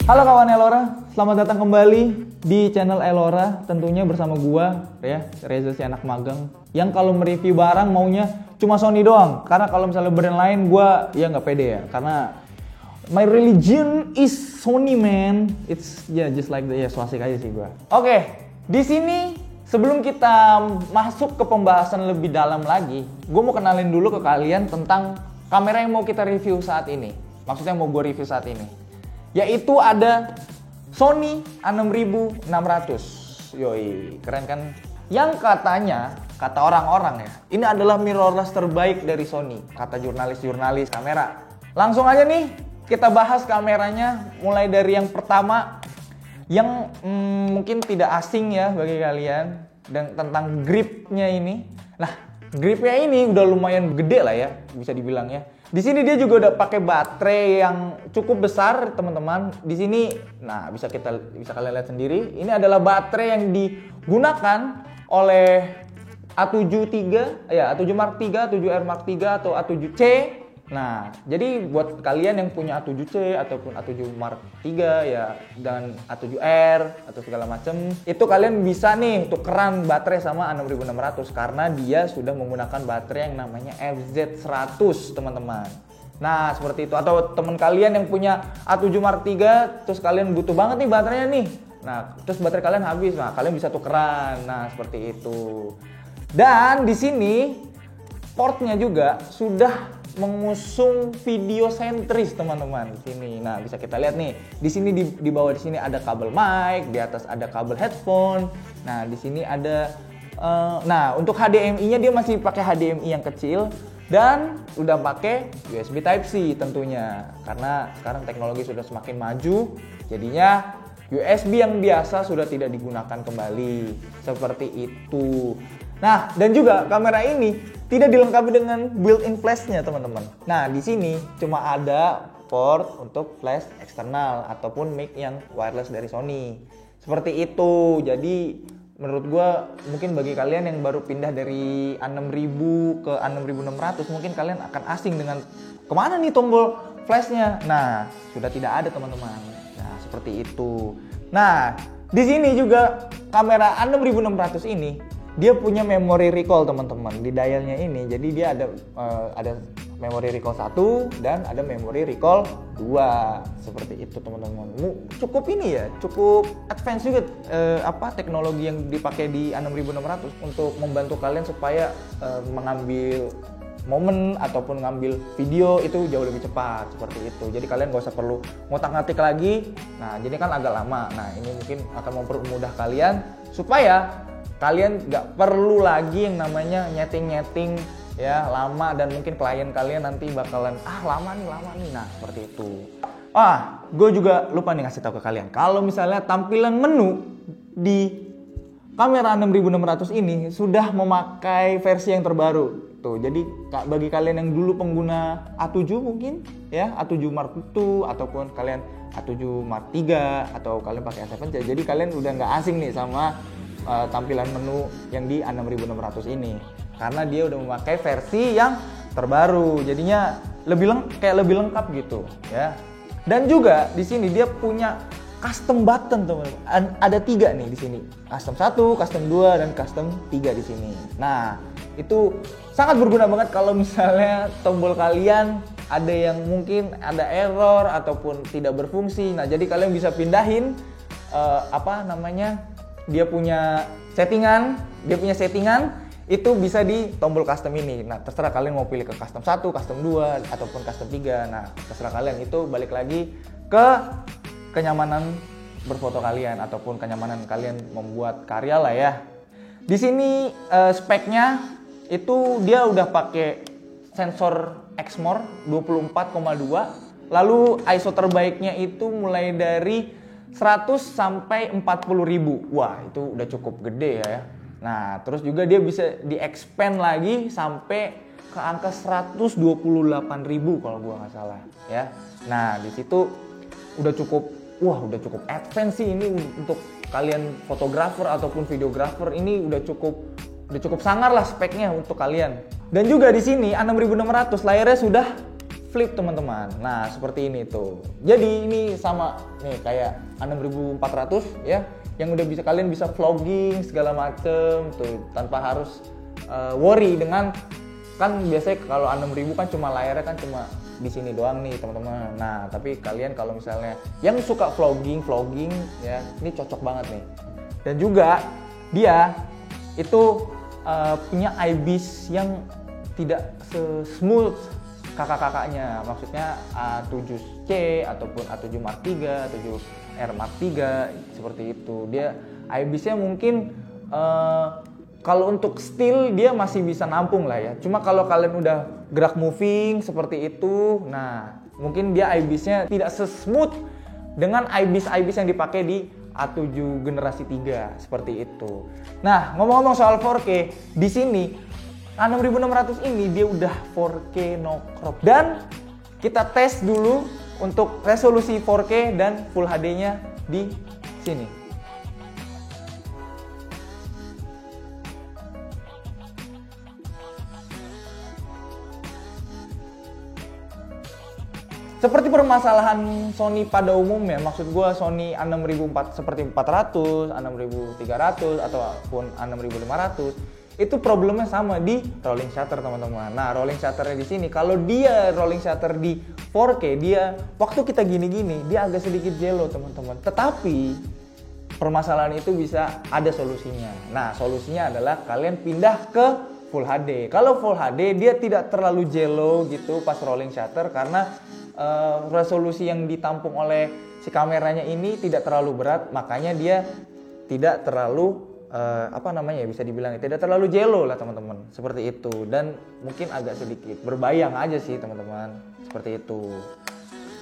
Halo kawan Elora, selamat datang kembali di channel Elora. Tentunya bersama gua ya, Reza si anak magang. Yang kalau mereview barang maunya cuma Sony doang. Karena kalau misalnya brand lain gua ya nggak pede ya. Karena my religion is Sony man. It's just like the so asik aja sih gua. Oke, di sini sebelum kita masuk ke pembahasan lebih dalam lagi, gua mau kenalin dulu ke kalian tentang kamera yang mau kita review saat ini. Maksudnya mau gua review saat ini. Yaitu ada Sony A6600. Yoi, keren kan? Yang katanya, kata orang-orang ya, ini adalah mirrorless terbaik dari Sony. Kata jurnalis-jurnalis kamera. Langsung aja nih, kita bahas kameranya. Mulai dari yang pertama, yang mungkin tidak asing ya bagi kalian. Dan tentang gripnya ini. Nah, gripnya ini udah lumayan gede lah ya, bisa dibilang ya. Di sini dia juga udah pakai baterai yang cukup besar, teman-teman. Di sini, nah bisa kalian lihat sendiri. Ini adalah baterai yang digunakan oleh A7 III, ya A7 Mark III, A7R Mark III atau A7C. Nah, jadi buat kalian yang punya A7C ataupun A7 Mark III ya dan A7R atau segala macam, itu kalian bisa nih tukeran baterai sama A6600 karena dia sudah menggunakan baterai yang namanya FZ100, teman-teman. Nah, seperti itu. Atau teman kalian yang punya A7 Mark III terus kalian butuh banget nih baterainya nih. Nah, terus baterai kalian habis. Nah, kalian bisa tukeran. Nah, seperti itu. Dan di sini portnya juga sudah mengusung video sentris, teman-teman. Di sini, nah bisa kita lihat nih. Di sini di bawah di sini ada kabel mic, di atas ada kabel headphone. Nah di sini ada, nah untuk HDMI-nya dia masih pakai HDMI yang kecil dan udah pakai USB Type C tentunya. Karena sekarang teknologi sudah semakin maju, jadinya USB yang biasa sudah tidak digunakan kembali. Seperti itu. Nah, dan juga kamera ini tidak dilengkapi dengan built-in flashnya, teman-teman. Nah, di sini cuma ada port untuk flash eksternal ataupun mic yang wireless dari Sony. Seperti itu. Jadi, menurut gua mungkin bagi kalian yang baru pindah dari A6000 ke A6600, mungkin kalian akan asing dengan kemana nih tombol flashnya. Nah, sudah tidak ada, teman-teman. Nah, seperti itu. Nah, di sini juga kamera A6600 ini dia punya memory recall, teman-teman, di dialnya ini. Jadi dia ada memory recall 1 dan ada memory recall 2. Seperti itu, teman-teman. Cukup ini ya, cukup advance juga teknologi yang dipakai di A6600 untuk membantu kalian supaya mengambil momen ataupun ngambil video itu jauh lebih cepat, seperti itu. Jadi kalian gak usah perlu ngotak-ngatik lagi. Nah, jadi kan agak lama. Nah, ini mungkin akan mempermudah kalian supaya kalian nggak perlu lagi yang namanya nyeting ya lama, dan mungkin klien kalian nanti bakalan lama nih. Nah, seperti itu. Gue juga lupa nih ngasih tahu ke kalian. Kalau misalnya tampilan menu di kamera 6600 ini sudah memakai versi yang terbaru. Tuh, jadi bagi kalian yang dulu pengguna A7 mungkin ya, A7 Mark II ataupun kalian A7 Mark III atau kalian pakai A7C, jadi kalian udah nggak asing nih sama tampilan menu yang di A6600 ini karena dia udah memakai versi yang terbaru, jadinya lebih lengkap gitu ya. Dan juga di sini dia punya custom button, teman-teman. Ada 3 nih di sini, custom 1, custom 2 dan custom 3 di sini. Nah, itu sangat berguna banget kalau misalnya tombol kalian ada yang mungkin ada error ataupun tidak berfungsi. Nah, jadi kalian bisa pindahin dia punya settingan itu bisa di tombol custom ini. Nah, terserah kalian mau pilih ke custom 1, custom 2 ataupun custom 3. Nah, terserah kalian. Itu balik lagi ke kenyamanan berfoto kalian ataupun kenyamanan kalian membuat karya lah ya. Di sini speknya itu dia udah pakai sensor Exmor 24,2. Lalu ISO terbaiknya itu mulai dari 100 sampai 40.000. Wah, itu udah cukup gede ya. Nah, terus juga dia bisa di-expand lagi sampai ke angka 128.000 kalau gua nggak salah ya. Nah, di situ udah cukup advance sih ini untuk kalian fotografer ataupun videografer. Ini udah cukup sangar lah speknya untuk kalian. Dan juga di sini A6600 layarnya sudah flip teman-teman. Nah seperti ini tuh. Jadi ini sama nih kayak A6400 ya, yang udah bisa kalian bisa vlogging segala macem tuh tanpa harus worry dengan, kan biasanya kalau A6000 kan cuma layarnya kan cuma di sini doang nih teman-teman. Nah tapi kalian kalau misalnya yang suka vlogging ya, ini cocok banget nih. Dan juga dia itu punya IBIS yang tidak smooth kakak-kakaknya, maksudnya A7C ataupun A7 Mark III, A7R Mark III seperti itu. Dia IBIS-nya mungkin kalau untuk still dia masih bisa nampung lah ya. Cuma kalau kalian udah gerak moving seperti itu, nah mungkin dia IBIS-nya tidak sesmooth dengan IBIS yang dipakai di A7 generasi 3 seperti itu. Nah, ngomong-ngomong soal 4K, di sini A6600 ini dia udah 4K no crop. Dan kita tes dulu untuk resolusi 4K dan Full HD-nya di sini. Seperti permasalahan Sony pada umumnya, maksud gue Sony A6400 seperti 400, A6300 ataupun A6500 itu problemnya sama di rolling shutter teman-teman. Nah rolling shutternya di sini, kalau dia rolling shutter di 4K dia waktu kita gini-gini dia agak sedikit jello teman-teman. Tetapi permasalahan itu bisa ada solusinya. Nah solusinya adalah kalian pindah ke Full HD. Kalau Full HD dia tidak terlalu jello gitu pas rolling shutter karena resolusi yang ditampung oleh si kameranya ini tidak terlalu berat, makanya dia tidak terlalu bisa dibilang tidak terlalu jello lah teman-teman, seperti itu. Dan mungkin agak sedikit berbayang aja sih teman-teman, seperti itu.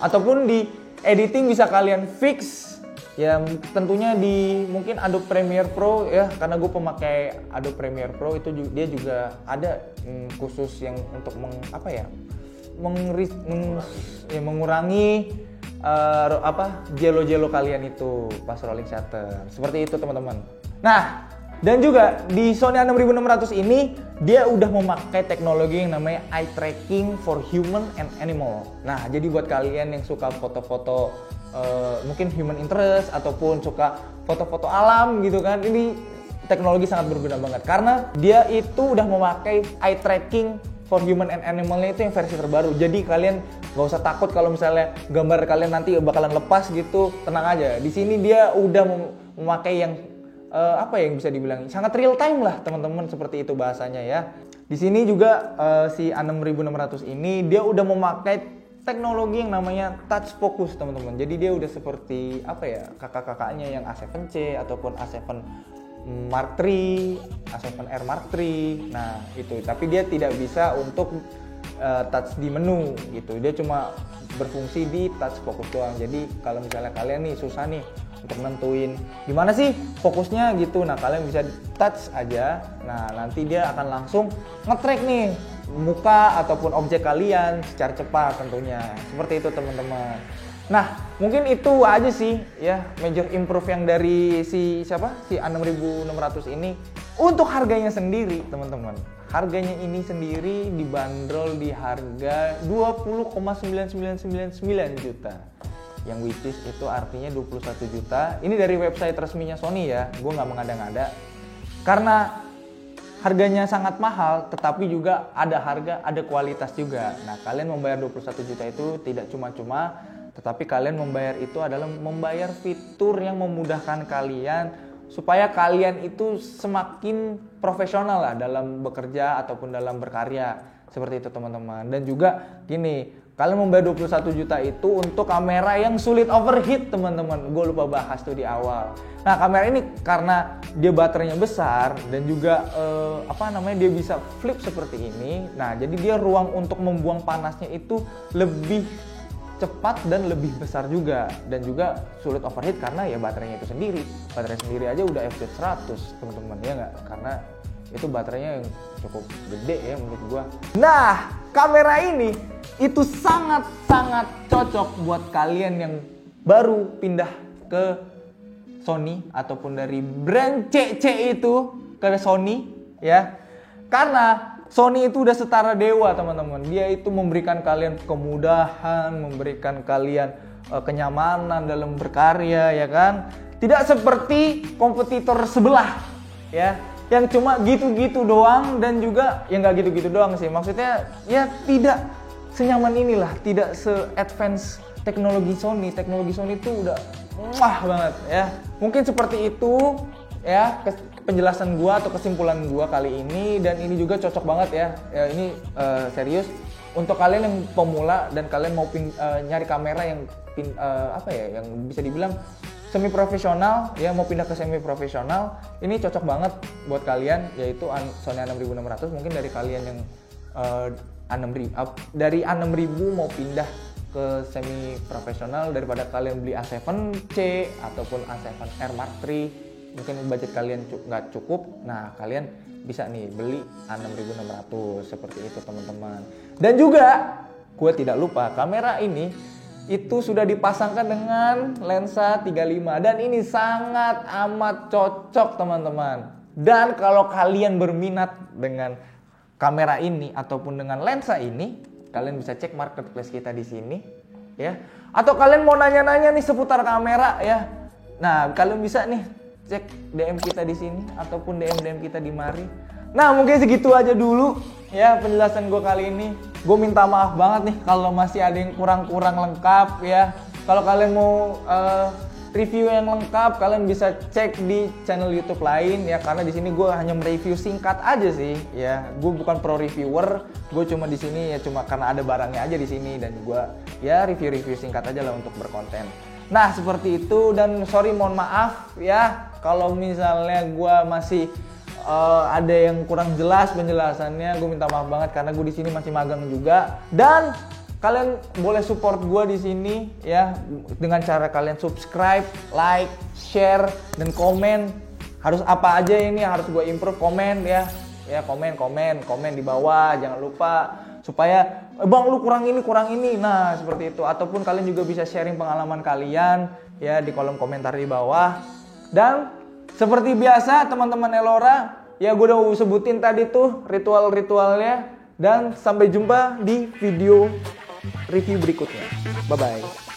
Ataupun di editing bisa kalian fix ya, tentunya di mungkin Adobe Premiere Pro ya, karena gue pemakai Adobe Premiere Pro itu dia juga ada khusus yang untuk mengurangi jello kalian itu pas rolling shutter. Seperti itu teman-teman. Nah, dan juga di Sony A6600 ini dia udah memakai teknologi yang namanya eye tracking for human and animal. Nah, jadi buat kalian yang suka foto-foto mungkin human interest ataupun suka foto-foto alam gitu kan, ini teknologi sangat berguna banget karena dia itu udah memakai eye tracking for human and animalnya itu yang versi terbaru. Jadi kalian nggak usah takut kalau misalnya gambar kalian nanti bakalan lepas gitu, tenang aja. Di sini dia udah memakai yang yang bisa dibilang sangat real time lah teman-teman, seperti itu bahasanya ya. Di sini juga si A6600 ini dia udah memakai teknologi yang namanya touch focus teman-teman. Jadi dia udah seperti kakak-kakaknya yang A7C ataupun A7 Mark III, A7R Mark III. Nah itu, tapi dia tidak bisa untuk touch di menu gitu. Dia cuma berfungsi di touch focus doang. Jadi kalau misalnya kalian nih susah nih untuk nentuin gimana sih fokusnya gitu, nah kalian bisa touch aja. Nah nanti dia akan langsung nge-track nih muka ataupun objek kalian secara cepat tentunya. Seperti itu teman-teman. Nah, mungkin itu aja sih ya major improve yang dari si A6600 ini. Untuk harganya sendiri, teman-teman. Harganya ini sendiri dibanderol di harga 20,9999 juta. Yang which is itu artinya 21 juta. Ini dari website resminya Sony ya. Gue nggak mengada-ngada. Karena harganya sangat mahal, tetapi juga ada harga, ada kualitas juga. Nah, kalian membayar 21 juta itu tidak cuma-cuma, tetapi kalian membayar itu adalah membayar fitur yang memudahkan kalian supaya kalian itu semakin profesional lah dalam bekerja ataupun dalam berkarya. Seperti itu teman-teman. Dan juga gini, kalian membayar 21 juta itu untuk kamera yang sulit overheat teman-teman. Gue lupa bahas tuh di awal. Nah kamera ini karena dia baterainya besar dan juga dia bisa flip seperti ini. Nah jadi dia ruang untuk membuang panasnya itu lebih cepat dan lebih besar juga, dan juga sulit overheat karena ya baterainya itu sendiri. Baterai sendiri aja udah FZ 100 teman-teman, ya nggak? Karena itu baterainya yang cukup gede ya menurut gua. Nah kamera ini itu sangat-sangat cocok buat kalian yang baru pindah ke Sony ataupun dari brand CC itu ke Sony ya. Karena Sony itu udah setara dewa teman-teman. Dia itu memberikan kalian kemudahan, memberikan kalian kenyamanan dalam berkarya, ya kan? Tidak seperti kompetitor sebelah, ya, yang cuma gitu-gitu doang dan juga ya nggak gitu-gitu doang sih. Maksudnya ya tidak senyaman inilah, tidak se-advance teknologi Sony. Teknologi Sony itu udah wah banget ya. Mungkin seperti itu ya penjelasan gua atau kesimpulan gua kali ini, dan ini juga cocok banget ya. Ya ini serius untuk kalian yang pemula dan kalian mau nyari kamera yang yang bisa dibilang semi profesional ya, mau pindah ke semi profesional, ini cocok banget buat kalian, yaitu Sony A6600. Mungkin dari kalian yang dari A6000 mau pindah ke semi profesional, daripada kalian beli A7C ataupun A7R Mark III, mungkin budget kalian nggak cukup, nah kalian bisa nih beli A6600 seperti itu teman-teman. Dan juga gue tidak lupa, kamera ini itu sudah dipasangkan dengan lensa 35 dan ini sangat amat cocok teman-teman. Dan kalau kalian berminat dengan kamera ini ataupun dengan lensa ini, kalian bisa cek marketplace kita di sini ya. Atau kalian mau nanya-nanya nih seputar kamera ya. Nah, kalian bisa nih cek DM kita di sini ataupun DM kita di mari. Nah, mungkin segitu aja dulu ya penjelasan gue kali ini. Gue minta maaf banget nih kalau masih ada yang kurang-kurang lengkap ya. Kalau kalian mau review yang lengkap, kalian bisa cek di channel YouTube lain ya, karena di sini gue hanya mereview singkat aja sih ya. Gue bukan pro reviewer, gue cuma di sini ya cuma karena ada barangnya aja di sini, dan gue ya review singkat aja lah untuk berkonten. Nah seperti itu, dan sorry mohon maaf ya kalau misalnya gue masih ada yang kurang jelas penjelasannya. Gue minta maaf banget karena gue di sini masih magang juga, dan kalian boleh support gue di sini ya dengan cara kalian subscribe, like, share, dan komen. Harus apa aja ini harus gue improve, komen ya. Ya komen di bawah, jangan lupa, supaya bang lu kurang ini. Nah seperti itu. Ataupun kalian juga bisa sharing pengalaman kalian ya di kolom komentar di bawah. Dan seperti biasa teman-teman Elora, ya gue udah sebutin tadi tuh ritual-ritualnya. Dan sampai jumpa di video review berikutnya. Bye-bye.